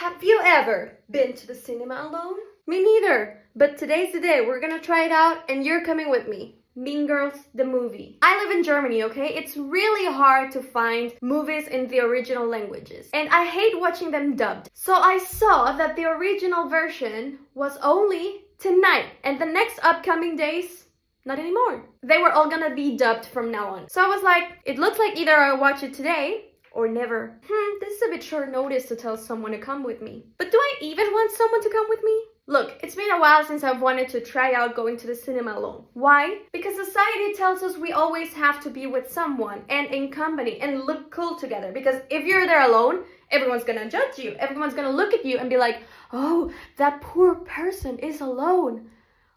Have you ever been to the cinema alone? Me neither, but today's the day. We're gonna try it out and you're coming with me. Mean Girls, the movie. I live in Germany, okay? It's really hard to find movies in the original languages. And I hate watching them dubbed. So I saw that the original version was only tonight. And the next upcoming days, not anymore. They were all gonna be dubbed from now on. So I was like, it looks like either I watch it today or never. This is a bit short notice to tell someone to come with me. But do I even want someone to come with me? Look, it's been a while since I've wanted to try out going to the cinema alone. Why? Because society tells us we always have to be with someone and in company and look cool together. Because if you're there alone, everyone's gonna judge you. Everyone's gonna look at you and be like, oh, that poor person is alone.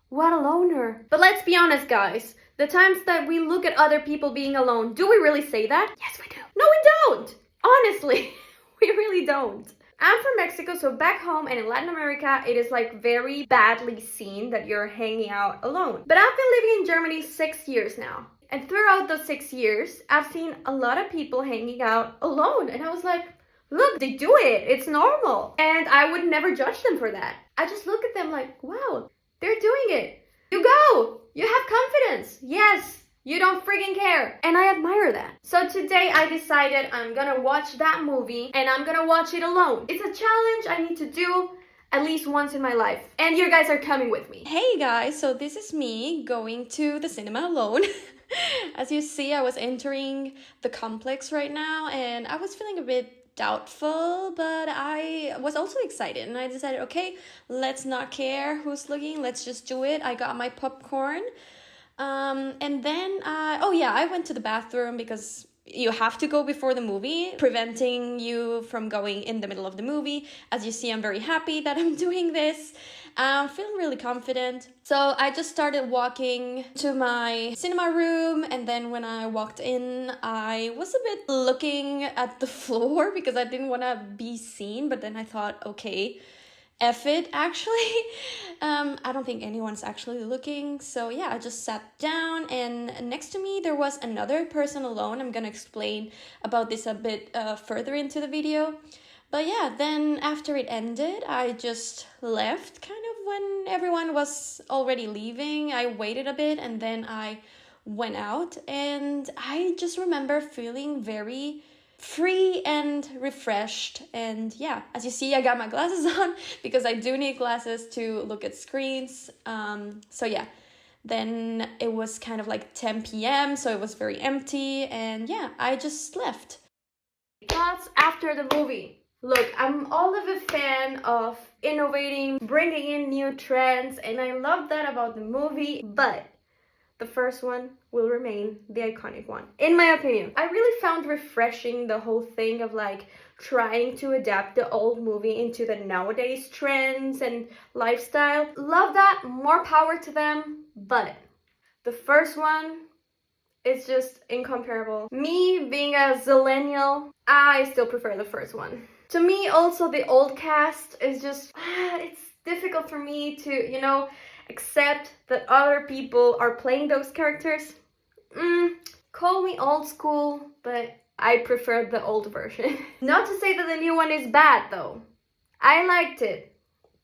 What a loner. But let's be honest, guys. The times that we look at other people being alone, do we really say that? Yes, we do. No, we don't. Honestly, we really don't. I'm from Mexico, so back home and in Latin America, it is like very badly seen that you're hanging out alone. But I've been living in Germany 6 years now. And throughout those 6 years, I've seen a lot of people hanging out alone. And I was like, look, they do it. It's normal. And I would never judge them for that. I just look at them like, wow, they're doing it. You go. You have confidence. Yes. You don't friggin' care. And I admire that. So today I decided I'm gonna watch that movie and I'm gonna watch it alone. It's a challenge I need to do at least once in my life. And you guys are coming with me. Hey guys, so this is me going to the cinema alone. As you see, I was entering the complex right now and I was feeling a bit doubtful, but I was also excited and I decided, okay, let's not care who's looking, let's just do it. I got my popcorn. And then, I went to the bathroom because you have to go before the movie, preventing you from going in the middle of the movie. As you see, I'm very happy that I'm doing this. I'm feeling really confident. So I just started walking to my cinema room, and then when I walked in, I was a bit looking at the floor because I didn't want to be seen, but then I thought, okay, F it, actually. I don't think anyone's actually looking. So yeah, I just sat down and next to me there was another person alone. I'm gonna explain about this a bit further into the video. But yeah, then after it ended, I just left kind of when everyone was already leaving. I waited a bit and then I went out and I just remember feeling very free and refreshed. And yeah, as you see, I got my glasses on because I do need glasses to look at screens. So yeah, then it was kind of like 10 p.m. so it was very empty and yeah, I just left. Thoughts after the movie. Look, I'm all of a fan of innovating, bringing in new trends, and I love that about the movie, but the first one will remain the iconic one, in my opinion. I really found refreshing the whole thing of like trying to adapt the old movie into the nowadays trends and lifestyle. Love that, more power to them, but the first one is just incomparable. Me being a zillennial, I still prefer the first one. To me, also the old cast is just, it's difficult for me to, accept that other people are playing those characters. Call me old school, but I prefer the old version. Not to say that the new one is bad though. I liked it.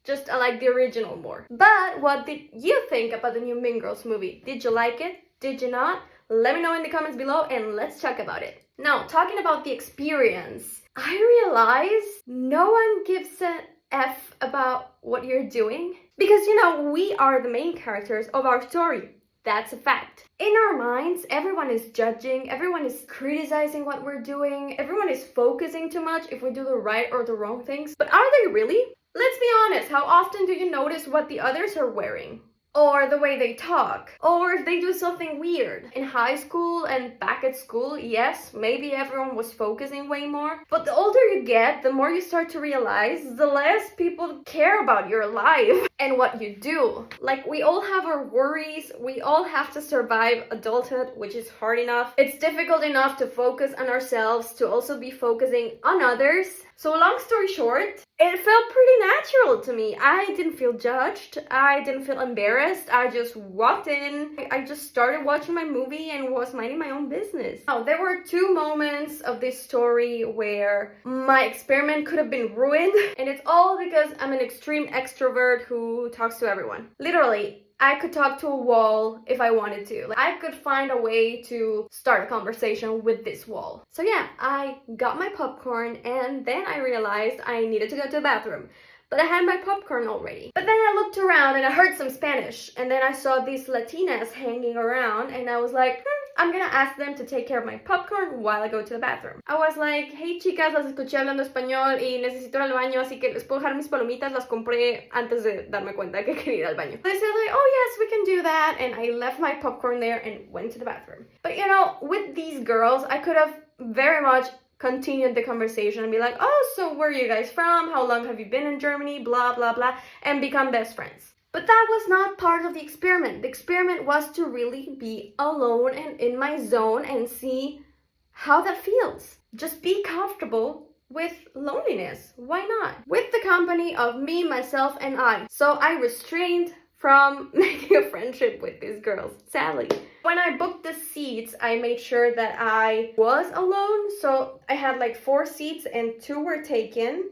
Just I like the original more. But what did you think about the new Mean Girls movie? Did you like it? Did you not? Let me know in the comments below and let's talk about it. Now, talking about the experience, I realized no one gives a F about what you're doing. Because, we are the main characters of our story. That's a fact. In our minds, everyone is judging, everyone is criticizing what we're doing, everyone is focusing too much if we do the right or the wrong things. But are they really? Let's be honest, how often do you notice what the others are wearing? Or the way they talk? Or if they do something weird? In high school and back at school, yes, maybe everyone was focusing way more. But the older you get, the more you start to realize, the less people care about your life and what you do. Like, we all have our worries, we all have to survive adulthood, which is hard enough. It's difficult enough to focus on ourselves, to also be focusing on others. So long story short, it felt pretty natural to me. I didn't feel judged. I didn't feel embarrassed. I just walked in. I just started watching my movie and was minding my own business. Now, there were 2 moments of this story where my experiment could have been ruined. And it's all because I'm an extreme extrovert who talks to everyone. Literally, I could talk to a wall if I wanted to. Like, I could find a way to start a conversation with this wall. So yeah, I got my popcorn and then I realized I needed to go to the bathroom. But I had my popcorn already. But then I looked around and I heard some Spanish. And then I saw these Latinas hanging around and I was like, I'm gonna ask them to take care of my popcorn while I go to the bathroom. I was like, hey chicas, las escuché hablando español y necesito ir al baño, así que les puedo dejar mis palomitas, las compré antes de darme cuenta que quería ir al baño. They said like, oh yes, we can do that, and I left my popcorn there and went to the bathroom. But you know, with these girls, I could have very much continued the conversation and be like, oh, so where are you guys from? How long have you been in Germany? Blah, blah, blah, and become best friends. But that was not part of the experiment. The experiment was to really be alone and in my zone and see how that feels. Just be comfortable with loneliness. Why not? With the company of me, myself, and I. So I restrained from making a friendship with these girls, sadly. When I booked the seats, I made sure that I was alone. So I had like 4 seats and 2 were taken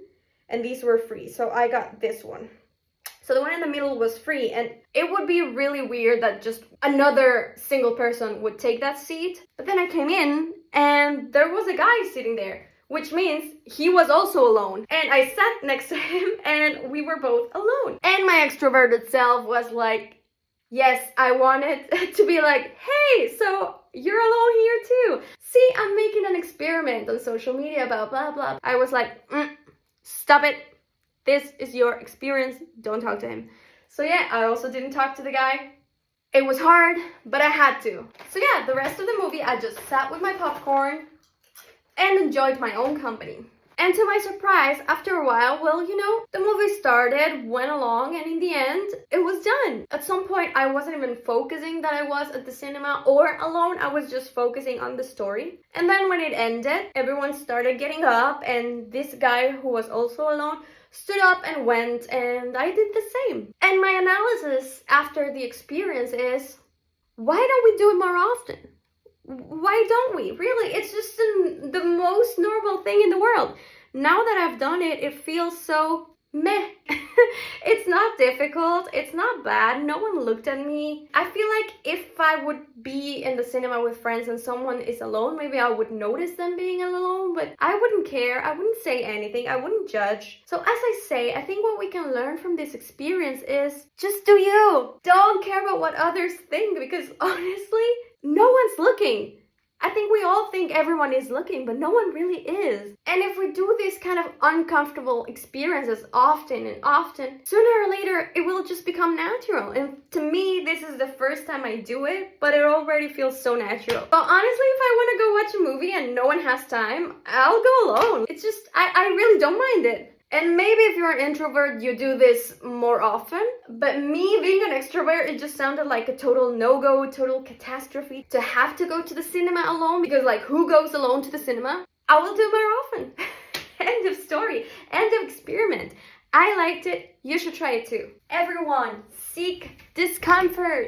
and these were free. So I got this one. So the one in the middle was free, and it would be really weird that just another single person would take that seat. But then I came in and there was a guy sitting there, which means he was also alone. And I sat next to him and we were both alone. And my extroverted self was like, yes, I wanted to be like, hey, so you're alone here too. See, I'm making an experiment on social media about blah, blah. I was like, stop it. This is your experience. Don't talk to him. So yeah, I also didn't talk to the guy. It was hard, but I had to. So yeah, the rest of the movie, I just sat with my popcorn and enjoyed my own company. And to my surprise, after a while, well, you know, the movie started, went along, and in the end, it was done. At some point, I wasn't even focusing that I was at the cinema or alone. I was just focusing on the story. And then when it ended, everyone started getting up, and this guy who was also alone stood up and went, and I did the same. And my analysis after the experience is, why don't we do it more often? Why don't we? Really, it's just the most normal thing in the world. Now that I've done it, it feels so meh. It's not difficult. It's not bad. No one looked at me. I feel like if I would be in the cinema with friends and someone is alone, maybe I would notice them being alone, but I wouldn't care. I wouldn't say anything. I wouldn't judge. So as I say, I think what we can learn from this experience is just do you. Don't care about what others think, because honestly, no one's looking. I think we all think everyone is looking, but no one really is. And if we do these kind of uncomfortable experiences often and often, sooner or later, it will just become natural. And to me, this is the first time I do it, but it already feels so natural. But honestly, if I want to go watch a movie and no one has time, I'll go alone. It's just, I really don't mind it. And maybe if you're an introvert, you do this more often. But me being an extrovert, it just sounded like a total no-go, total catastrophe to have to go to the cinema alone. Because like, who goes alone to the cinema? I will do it more often. End of story. End of experiment. I liked it. You should try it too. Everyone, seek discomfort.